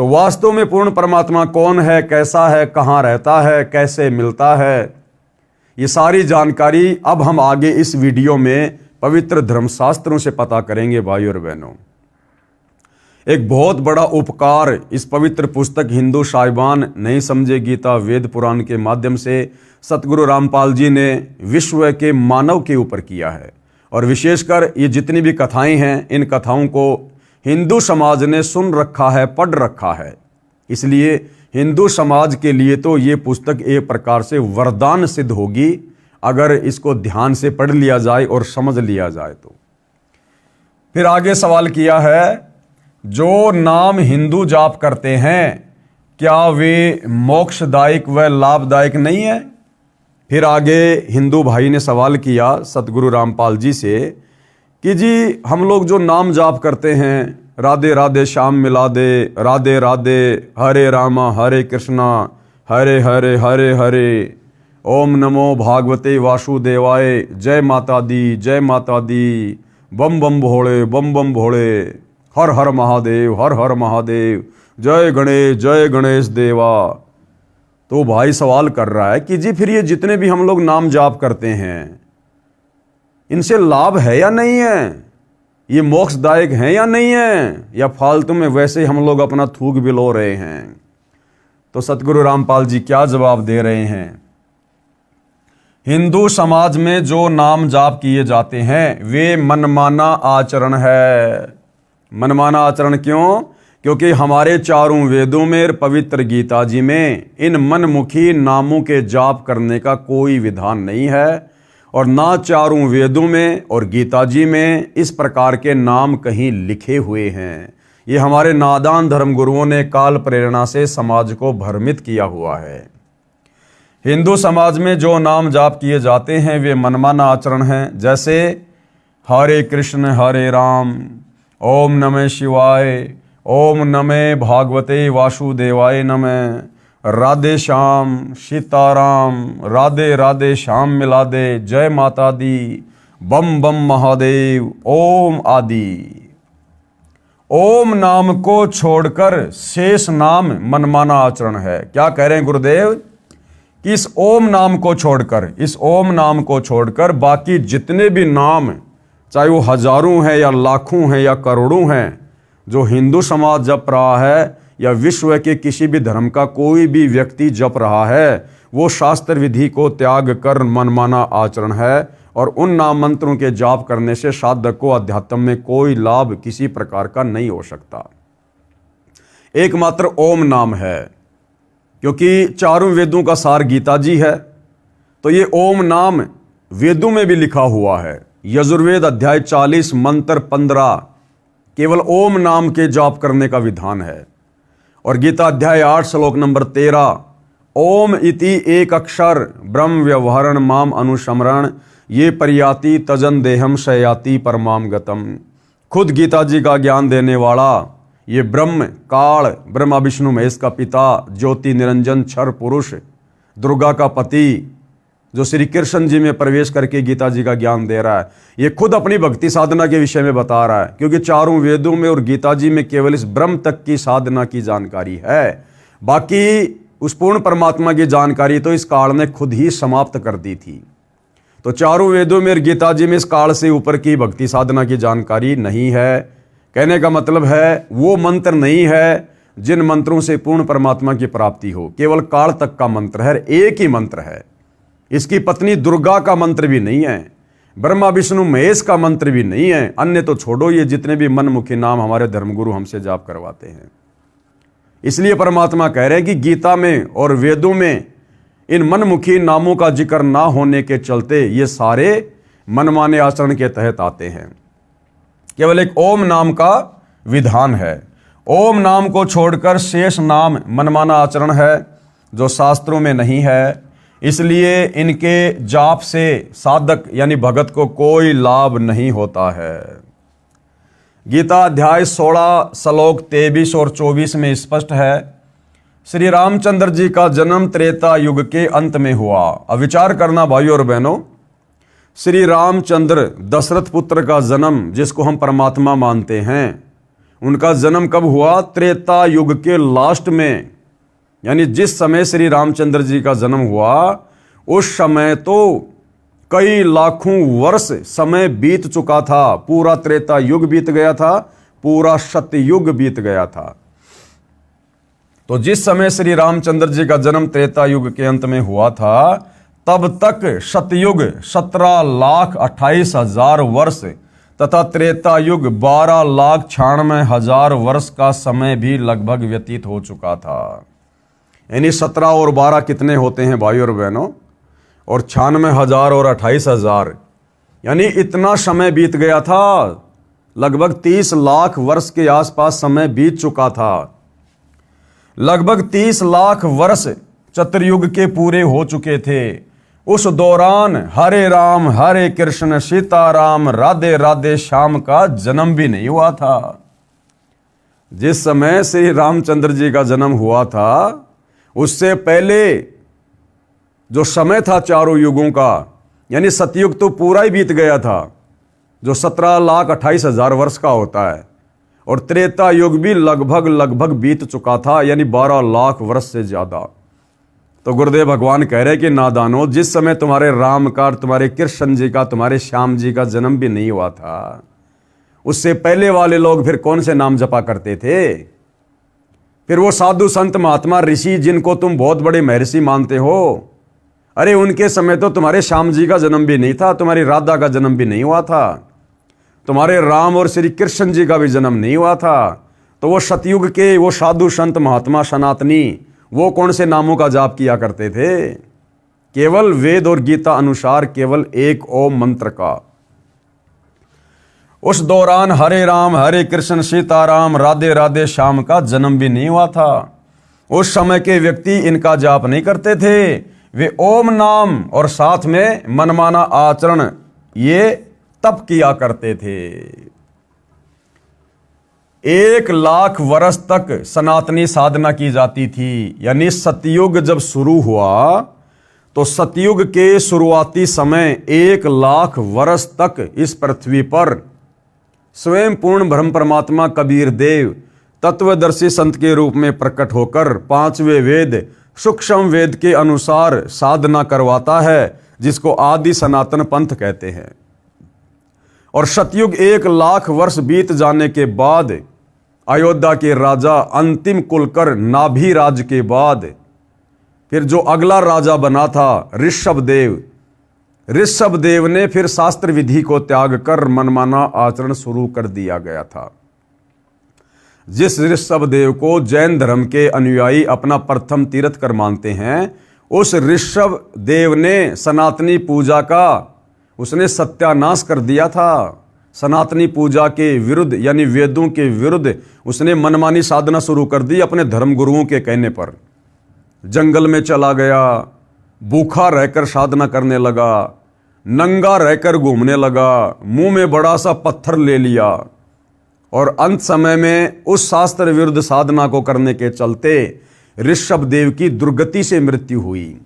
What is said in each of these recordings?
तो वास्तव में पूर्ण परमात्मा कौन है, कैसा है, कहाँ रहता है, कैसे मिलता है, ये सारी जानकारी अब हम आगे इस वीडियो में पवित्र धर्मशास्त्रों से पता करेंगे। भाई और बहनों, एक बहुत बड़ा उपकार इस पवित्र पुस्तक हिंदू साहिबान नहीं समझे गीता वेद पुराण के माध्यम से सतगुरु रामपाल जी ने विश्व के मानव के ऊपर किया है। और विशेषकर ये जितनी भी कथाएं हैं, इन कथाओं को हिंदू समाज ने सुन रखा है, पढ़ रखा है। इसलिए हिंदू समाज के लिए तो ये पुस्तक एक प्रकार से वरदान सिद्ध होगी अगर इसको ध्यान से पढ़ लिया जाए और समझ लिया जाए तो। फिर आगे सवाल किया है, जो नाम हिंदू जाप करते हैं क्या वे मोक्षदायक व लाभदायक नहीं है? फिर आगे हिंदू भाई ने सवाल किया सतगुरु रामपाल जी से कि जी हम लोग जो नाम जाप करते हैं, राधे राधे श्याम मिला दे, राधे राधे, हरे रामा हरे कृष्णा, हरे हरे हरे हरे, ओम नमो भागवते वासुदेवाय, जय माता दी, जय माता दी, बम बम भोले, बम बम भोले, हर हर महादेव, हर हर महादेव, जय गणेश देवा। तो भाई सवाल कर रहा है कि जी फिर ये जितने भी हम लोग नाम जाप करते हैं, इनसे लाभ है या नहीं है, ये मोक्षदायक है या नहीं है, या फालतू में वैसे हम लोग अपना थूक बिलो रहे हैं? तो सतगुरु रामपाल जी क्या जवाब दे रहे हैं? हिंदू समाज में जो नाम जाप किए जाते हैं वे मनमाना आचरण है। मनमाना आचरण क्यों? क्योंकि हमारे चारों वेदों में, पवित्र गीता जी में इन मनमुखी नामों के जाप करने का कोई विधान नहीं है, और ना चारों वेदों में और गीता जी में इस प्रकार के नाम कहीं लिखे हुए हैं। ये हमारे नादान धर्मगुरुओं ने काल प्रेरणा से समाज को भ्रमित किया हुआ है। हिंदू समाज में जो नाम जाप किए जाते हैं वे मनमाना आचरण हैं, जैसे हरे कृष्ण हरे राम, ओम नमः शिवाय, ओम नमः भागवते वासुदेवाय नमः, राधे श्याम सीताराम, राधे राधे श्याम मिला दे, जय माता दी, बम बम महादेव, ओम आदि। ओम नाम को छोड़कर शेष नाम मनमाना आचरण है। क्या कह रहे हैं गुरुदेव कि इस ओम नाम को छोड़कर बाकी जितने भी नाम, चाहे वो हजारों हैं या लाखों हैं या करोड़ों हैं, जो हिंदू समाज जप रहा है या विश्व के किसी भी धर्म का कोई भी व्यक्ति जप रहा है, वो शास्त्र विधि को त्याग कर मनमाना आचरण है। और उन नाम मंत्रों के जाप करने से साधक को अध्यात्म में कोई लाभ किसी प्रकार का नहीं हो सकता। एकमात्र ओम नाम है, क्योंकि चारों वेदों का सार गीता जी है, तो ये ओम नाम वेदों में भी लिखा हुआ है। यजुर्वेद अध्याय 40 मंत्र 15 केवल ओम नाम के जाप करने का विधान है। और गीता अध्याय 8 श्लोक नंबर 13, ओम इति एक अक्षर ब्रह्म व्यवहरण माम अनुस्मरण, ये परियाति तजन देहम शयाति परमाम गतम। खुद गीता जी का ज्ञान देने वाला ये ब्रह्म काल, ब्रह्मा विष्णु महेश का पिता, ज्योति निरंजन क्षर पुरुष, दुर्गा का पति, जो श्री कृष्ण जी में प्रवेश करके गीता जी का ज्ञान दे रहा है, ये खुद अपनी भक्ति साधना के विषय में बता रहा है। क्योंकि चारों वेदों में और गीता जी में केवल इस ब्रह्म तक की साधना की जानकारी है, बाकी उस पूर्ण परमात्मा की जानकारी तो इस काल ने खुद ही समाप्त कर दी थी। तो चारों वेदों में और गीता जी में इस काल से ऊपर की भक्ति साधना की जानकारी नहीं है। कहने का मतलब है वो मंत्र नहीं है जिन मंत्रों से पूर्ण परमात्मा की प्राप्ति हो, केवल काल तक का मंत्र है, एक ही मंत्र है। इसकी पत्नी दुर्गा का मंत्र भी नहीं है, ब्रह्मा विष्णु महेश का मंत्र भी नहीं है, अन्य तो छोड़ो, ये जितने भी मनमुखी नाम हमारे धर्मगुरु हमसे जाप करवाते हैं। इसलिए परमात्मा कह रहे हैं कि गीता में और वेदों में इन मनमुखी नामों का जिक्र ना होने के चलते ये सारे मनमाने आचरण के तहत आते हैं। केवल एक ओम नाम का विधान है। ओम नाम को छोड़कर शेष नाम मनमाना आचरण है जो शास्त्रों में नहीं है। इसलिए इनके जाप से साधक यानी भगत को कोई लाभ नहीं होता है। गीता अध्याय 16 श्लोक 23 और 24 में स्पष्ट है, श्री रामचंद्र जी का जन्म त्रेता युग के अंत में हुआ। अब विचार करना भाइयों और बहनों, श्री रामचंद्र दशरथ पुत्र का जन्म जिसको हम परमात्मा मानते हैं, उनका जन्म कब हुआ? त्रेता युग के लास्ट में, यानी जिस समय श्री रामचंद्र जी का जन्म हुआ उस समय तो कई लाखों वर्ष समय बीत चुका था। पूरा त्रेता युग बीत गया था, पूरा सतयुग बीत गया था। तो जिस समय श्री रामचंद्र जी का जन्म त्रेता युग के अंत में हुआ था, तब तक सतयुग 17,28,000 वर्ष तथा त्रेता युग 12,96,000 वर्ष का समय भी लगभग व्यतीत हो चुका था। यानी 17 और 12 कितने होते हैं भाई और बहनों? और 96,000 और 28,000, यानी इतना समय बीत गया था। लगभग 30 लाख वर्ष के आसपास समय बीत चुका था। लगभग 30 लाख वर्ष चतुर्युग के पूरे हो चुके थे। उस दौरान हरे राम हरे कृष्ण सीताराम राधे राधे श्याम का जन्म भी नहीं हुआ था। जिस समय श्री रामचंद्र जी का जन्म हुआ था उससे पहले जो समय था चारों युगों का, यानी सतयुग तो पूरा ही बीत गया था जो 17,28,000 वर्ष का होता है, और त्रेता युग भी लगभग बीत चुका था, यानी 12 लाख वर्ष से ज्यादा। तो गुरुदेव भगवान कह रहे कि नादानो, जिस समय तुम्हारे राम का, तुम्हारे कृष्ण जी का, तुम्हारे श्याम जी का जन्म भी नहीं हुआ था, उससे पहले वाले लोग फिर कौन से नाम जपा करते थे? फिर वो साधु संत महात्मा ऋषि जिनको तुम बहुत बड़े महर्षि मानते हो, अरे उनके समय तो तुम्हारे श्याम जी का जन्म भी नहीं था, तुम्हारी राधा का जन्म भी नहीं हुआ था, तुम्हारे राम और श्री कृष्ण जी का भी जन्म नहीं हुआ था। तो वो सतयुग के वो साधु संत महात्मा सनातनी वो कौन से नामों का जाप किया करते थे? केवल वेद और गीता अनुसार केवल एक ओम मंत्र का। उस दौरान हरे राम हरे कृष्ण सीताराम राधे राधे श्याम का जन्म भी नहीं हुआ था। उस समय के व्यक्ति इनका जाप नहीं करते थे, वे ओम नाम और साथ में मनमाना आचरण ये तप किया करते थे। 1 लाख वर्ष तक सनातनी साधना की जाती थी। यानी सतयुग जब शुरू हुआ तो सतयुग के शुरुआती समय 1 लाख वर्ष तक इस पृथ्वी पर स्वयं पूर्ण ब्रह्म परमात्मा कबीर देव तत्वदर्शी संत के रूप में प्रकट होकर 5वें वेद सूक्ष्म वेद के अनुसार साधना करवाता है, जिसको आदि सनातन पंथ कहते हैं। और सतयुग 1 लाख वर्ष बीत जाने के बाद अयोध्या के राजा अंतिम कुलकर नाभिराज के बाद फिर जो अगला राजा बना था ऋषभ देव ने फिर शास्त्र विधि को त्याग कर मनमाना आचरण शुरू कर दिया गया था। जिस ऋषभ देव को जैन धर्म के अनुयायी अपना प्रथम तीर्थकर मानते हैं, उस ऋषभ देव ने सनातनी पूजा का उसने सत्यानाश कर दिया था। सनातनी पूजा के विरुद्ध यानी वेदों के विरुद्ध उसने मनमानी साधना शुरू कर दी। अपने धर्म गुरुओं के कहने पर जंगल में चला गया, भूखा रहकर साधना करने लगा, नंगा रहकर घूमने लगा, मुंह में बड़ा सा पत्थर ले लिया, और अंत समय में उस शास्त्र विरुद्ध साधना को करने के चलते ऋषभ देव की दुर्गति से मृत्यु हुई।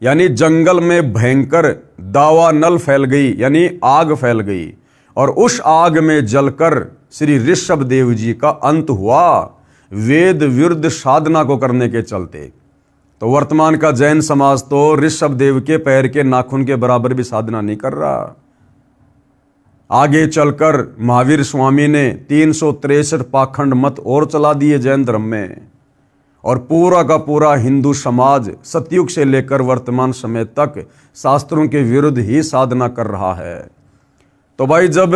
यानी जंगल में भयंकर दावानल फैल गई, यानी आग फैल गई, और उस आग में जलकर श्री ऋषभ देव जी का अंत हुआ, वेद विरुद्ध साधना को करने के चलते। तो वर्तमान का जैन समाज तो ऋषभ देव के पैर के नाखून के बराबर भी साधना नहीं कर रहा। आगे चलकर महावीर स्वामी ने 363 पाखंड मत और चला दिए जैन धर्म में, और पूरा का पूरा हिंदू समाज सतयुग से लेकर वर्तमान समय तक शास्त्रों के विरुद्ध ही साधना कर रहा है। तो भाई जब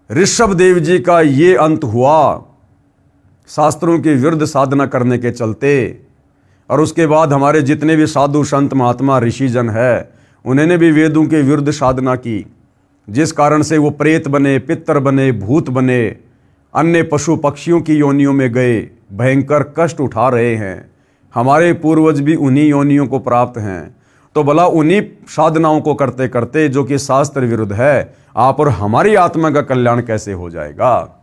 ऋषभ देव जी का ये अंत हुआ शास्त्रों के विरुद्ध साधना करने के चलते, और उसके बाद हमारे जितने भी साधु संत महात्मा ऋषिजन है उन्होंने भी वेदों के विरुद्ध साधना की, जिस कारण से वो प्रेत बने, पितर बने, भूत बने, अन्य पशु पक्षियों की योनियों में गए, भयंकर कष्ट उठा रहे हैं। हमारे पूर्वज भी उन्हीं योनियों को प्राप्त हैं। तो भला उन्हीं साधनाओं को करते करते जो कि शास्त्र विरुद्ध है, आप और हमारी आत्मा का कल्याण कैसे हो जाएगा?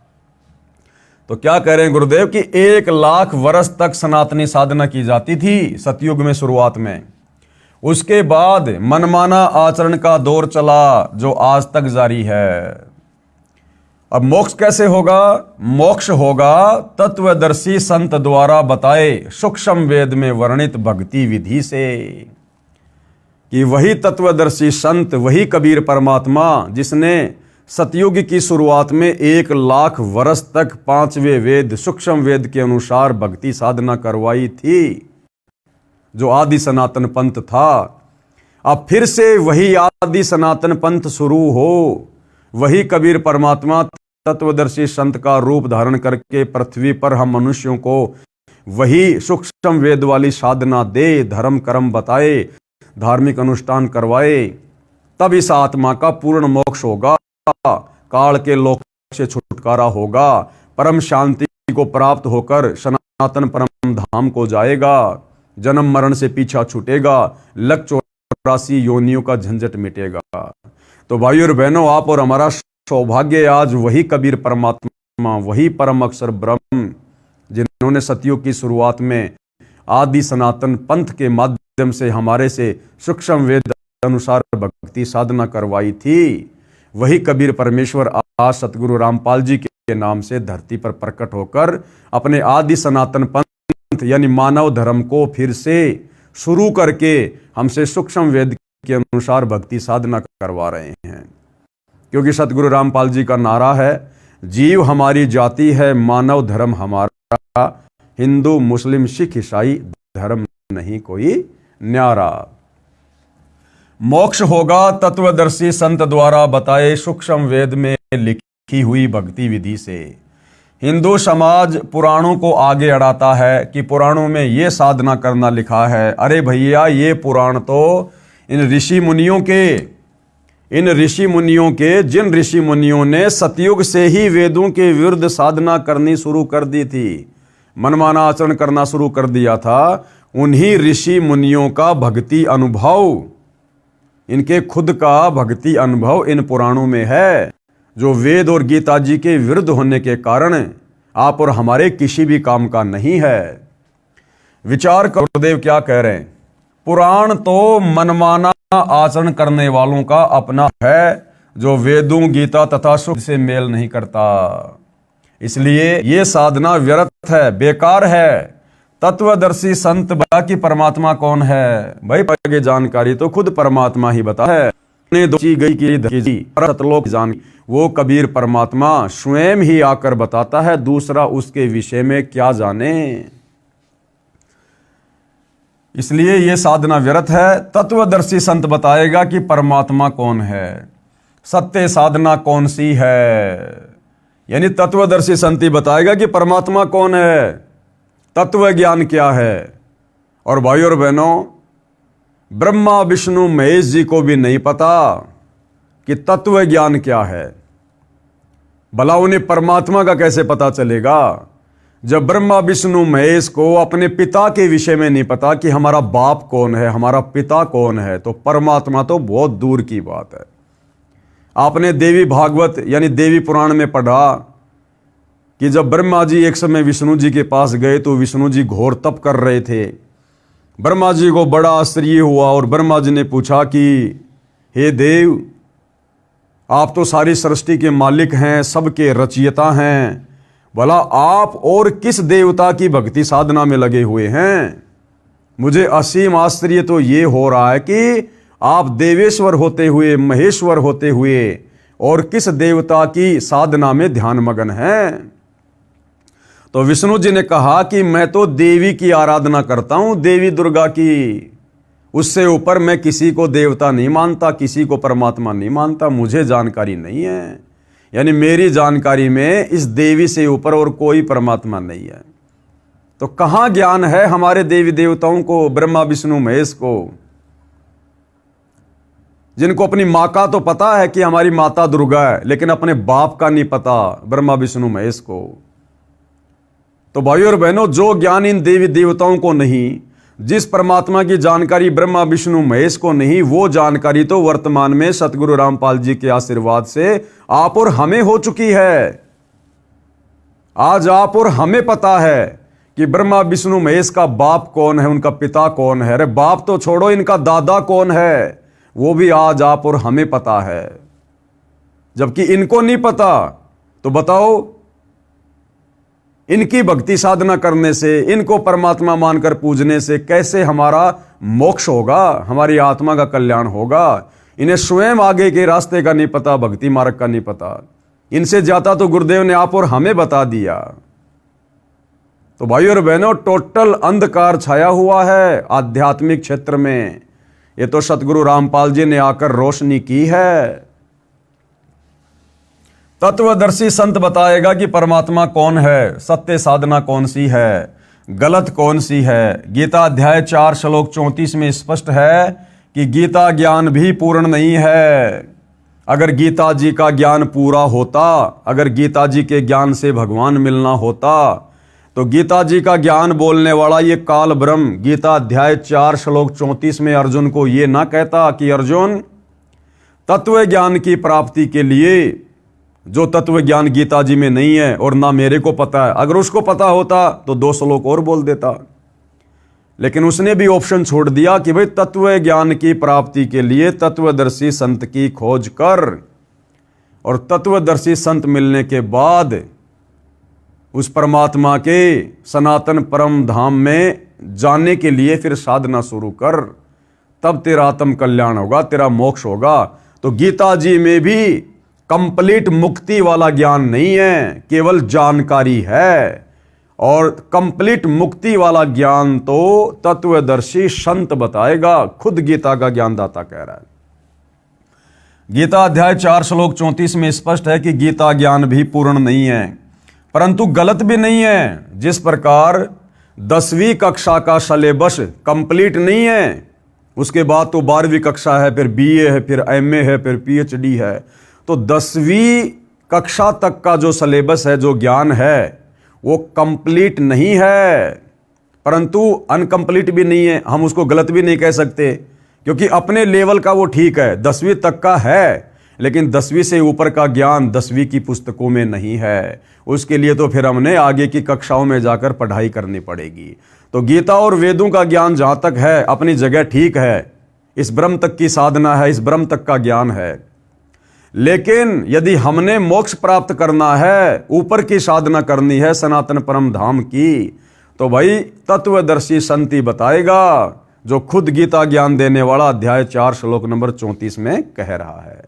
तो क्या कह रहे हैं गुरुदेव कि 1 लाख वर्ष तक सनातनी साधना की जाती थी सतयुग में शुरुआत में। उसके बाद मनमाना आचरण का दौर चला जो आज तक जारी है। अब मोक्ष कैसे होगा? मोक्ष होगा तत्वदर्शी संत द्वारा बताए सूक्ष्म वेद में वर्णित भक्ति विधि से। कि वही तत्वदर्शी संत, वही कबीर परमात्मा जिसने सतयुग की शुरुआत में 1,00,000 वर्ष तक 5वें वेद सूक्ष्म वेद के अनुसार भक्ति साधना करवाई थी, जो आदि सनातन पंथ था, अब फिर से वही आदि सनातन पंथ शुरू हो। वही कबीर परमात्मा तत्वदर्शी संत का रूप धारण करके पृथ्वी पर हम मनुष्यों को वही सूक्ष्म वेद वाली साधना दे, धर्म कर्म बताए, धार्मिक अनुष्ठान करवाए, तब इस आत्मा का पूर्ण मोक्ष होगा, काल के लोक से छुटकारा होगा, परम शांति को प्राप्त होकर सनातन परम धाम को जाएगा, जन्म मरण से पीछा छूटेगा, 1,84 योनियों का झंझट मिटेगा। तो भाइयों और बहनों, आप और हमारा सौभाग्य आज वही कबीर परमात्मा, वही परम अक्षर ब्रह्म, जिन्होंने सतयुग की शुरुआत में आदि सनातन पंथ के माध्यम से हमारे से सूक्ष्म वेद अनुसार भक्ति साधना करवाई थी, वही कबीर परमेश्वर आज सतगुरु रामपाल जी के नाम से धरती पर प्रकट होकर अपने आदि सनातन पंथ यानी मानव धर्म को फिर से शुरू करके हमसे सूक्ष्म वेद के अनुसार भक्ति साधना करवा रहे हैं। क्योंकि सतगुरु रामपाल जी का नारा है, जीव हमारी जाति है, मानव धर्म हमारा, हिंदू मुस्लिम सिख ईसाई धर्म नहीं कोई न्यारा। मोक्ष होगा तत्वदर्शी संत द्वारा बताए सूक्ष्म वेद में लिखी हुई भक्ति विधि से। हिंदू समाज पुराणों को आगे अड़ाता है कि पुराणों में ये साधना करना लिखा है। अरे भैया, ये पुराण तो इन ऋषि मुनियों के जिन ऋषि मुनियों ने सतयुग से ही वेदों के विरुद्ध साधना करनी शुरू कर दी थी, मनमाना आचरण करना शुरू कर दिया था, उन्हीं ऋषि मुनियों का भक्ति अनुभव, इनके खुद का भक्ति अनुभव इन पुराणों में है, जो वेद और गीता जी के विरुद्ध होने के कारण आप और हमारे किसी भी काम का नहीं है। विचार करो, गुरुदेव क्या कह रहे हैं? पुराण तो मनमाना आचरण करने वालों का अपना है, जो वेदों गीता तथा सुख से मेल नहीं करता। इसलिए ये साधना व्यर्थ है, बेकार है। तत्वदर्शी संत बता कि परमात्मा कौन है? भाई, आगे जानकारी तो खुद परमात्मा ही बता है। सतलोक जान, वो कबीर परमात्मा स्वयं ही आकर बताता है, दूसरा उसके विषय में क्या जाने। इसलिए यह साधना व्यर्थ है। तत्वदर्शी संत बताएगा कि परमात्मा कौन है, सत्य साधना कौन सी है। यानी तत्वदर्शी संत ही बताएगा कि परमात्मा कौन है, तत्व ज्ञान क्या है। और भाइयों और बहनों, ब्रह्मा विष्णु महेश जी को भी नहीं पता कि तत्व ज्ञान क्या है। भला उन्हें परमात्मा का कैसे पता चलेगा, जब ब्रह्मा विष्णु महेश को अपने पिता के विषय में नहीं पता कि हमारा बाप कौन है, हमारा पिता कौन है, तो परमात्मा तो बहुत दूर की बात है। आपने देवी भागवत यानी देवी पुराण में पढ़ा कि जब ब्रह्मा जी एक समय विष्णु जी के पास गए तो विष्णु जी घोर तप कर रहे थे। ब्रह्मा जी को बड़ा आश्चर्य हुआ और ब्रह्मा जी ने पूछा कि हे देव, आप तो सारी सृष्टि के मालिक हैं, सबके रचयिता हैं, भला आप और किस देवता की भक्ति साधना में लगे हुए हैं? मुझे असीम आश्चर्य तो ये हो रहा है कि आप देवेश्वर होते हुए, महेश्वर होते हुए और किस देवता की साधना में ध्यान मगन हैं। तो विष्णु जी ने कहा कि मैं तो देवी की आराधना करता हूं, देवी दुर्गा की, उससे ऊपर मैं किसी को देवता नहीं मानता, किसी को परमात्मा नहीं मानता, मुझे जानकारी नहीं है। यानी मेरी जानकारी में इस देवी से ऊपर और कोई परमात्मा नहीं है। तो कहां ज्ञान है हमारे देवी देवताओं को, ब्रह्मा विष्णु महेश को, जिनको अपनी मां का तो पता है कि हमारी माता दुर्गा है, लेकिन अपने बाप का नहीं पता ब्रह्मा विष्णु महेश को। तो भाइयों और बहनों, जो ज्ञान इन देवी देवताओं को नहीं, जिस परमात्मा की जानकारी ब्रह्मा विष्णु महेश को नहीं, वो जानकारी तो वर्तमान में सतगुरु रामपाल जी के आशीर्वाद से आप और हमें हो चुकी है। आज आप और हमें पता है कि ब्रह्मा विष्णु महेश का बाप कौन है, उनका पिता कौन है। अरे बाप तो छोड़ो, इनका दादा कौन है, वो भी आज आप और हमें पता है। जबकि इनको नहीं पता तो बताओ, इनकी भक्ति साधना करने से, इनको परमात्मा मानकर पूजने से कैसे हमारा मोक्ष होगा, हमारी आत्मा का कल्याण होगा। इन्हें स्वयं आगे के रास्ते का नहीं पता, भक्ति मार्ग का नहीं पता। इनसे ज्यादा तो गुरुदेव ने आप और हमें बता दिया। तो भाइयों और बहनों, टोटल अंधकार छाया हुआ है आध्यात्मिक क्षेत्र में। ये तो सतगुरु रामपाल जी ने आकर रोशनी की है। तत्वदर्शी संत बताएगा कि परमात्मा कौन है, सत्य साधना कौन सी है, गलत कौन सी है। गीता अध्याय 4 श्लोक 34 में स्पष्ट है कि गीता ज्ञान भी पूर्ण नहीं है। अगर गीता जी का ज्ञान पूरा होता, अगर गीता जी के ज्ञान से भगवान मिलना होता, तो गीता जी का ज्ञान बोलने वाला ये काल ब्रह्म गीता अध्याय 4 श्लोक 34 में अर्जुन को ये ना कहता कि अर्जुन, तत्व ज्ञान की प्राप्ति के लिए, जो तत्व ज्ञान गीता जी में नहीं है और ना मेरे को पता है, अगर उसको पता होता तो 2 श्लोक और बोल देता। लेकिन उसने भी ऑप्शन छोड़ दिया कि भाई तत्व ज्ञान की प्राप्ति के लिए तत्वदर्शी संत की खोज कर, और तत्वदर्शी संत मिलने के बाद उस परमात्मा के सनातन परम धाम में जाने के लिए फिर साधना शुरू कर, तब तेरा आत्म कल्याण होगा, तेरा मोक्ष होगा। तो गीता जी में भी कंप्लीट मुक्ति वाला ज्ञान नहीं है, केवल जानकारी है। और कंप्लीट मुक्ति वाला ज्ञान तो तत्वदर्शी संत बताएगा, खुद गीता का ज्ञानदाता कह रहा है। गीता अध्याय 4 श्लोक 34 में स्पष्ट है कि गीता ज्ञान भी पूर्ण नहीं है, परंतु गलत भी नहीं है। जिस प्रकार 10वीं कक्षा का सिलेबस कंप्लीट नहीं है, उसके बाद तो 12वीं कक्षा है, फिर बीए है, फिर एमए है, फिर पीएचडी है। तो 10वीं कक्षा तक का जो सिलेबस है, जो ज्ञान है, वो कंप्लीट नहीं है, परंतु अनकंप्लीट भी नहीं है। हम उसको गलत भी नहीं कह सकते, क्योंकि अपने लेवल का वो ठीक है, 10वीं तक का है। लेकिन 10वीं से ऊपर का ज्ञान 10वीं की पुस्तकों में नहीं है। उसके लिए तो फिर हमने आगे की कक्षाओं में जाकर पढ़ाई करनी पड़ेगी। तो गीता और वेदों का ज्ञान जहां तक है अपनी जगह ठीक है, इस ब्रह्म तक की साधना है, इस ब्रह्म तक का ज्ञान है। लेकिन यदि हमने मोक्ष प्राप्त करना है, ऊपर की साधना करनी है सनातन परम धाम की, तो भाई तत्वदर्शी संति बताएगा, जो खुद गीता ज्ञान देने वाला अध्याय 4 श्लोक नंबर 34 में कह रहा है।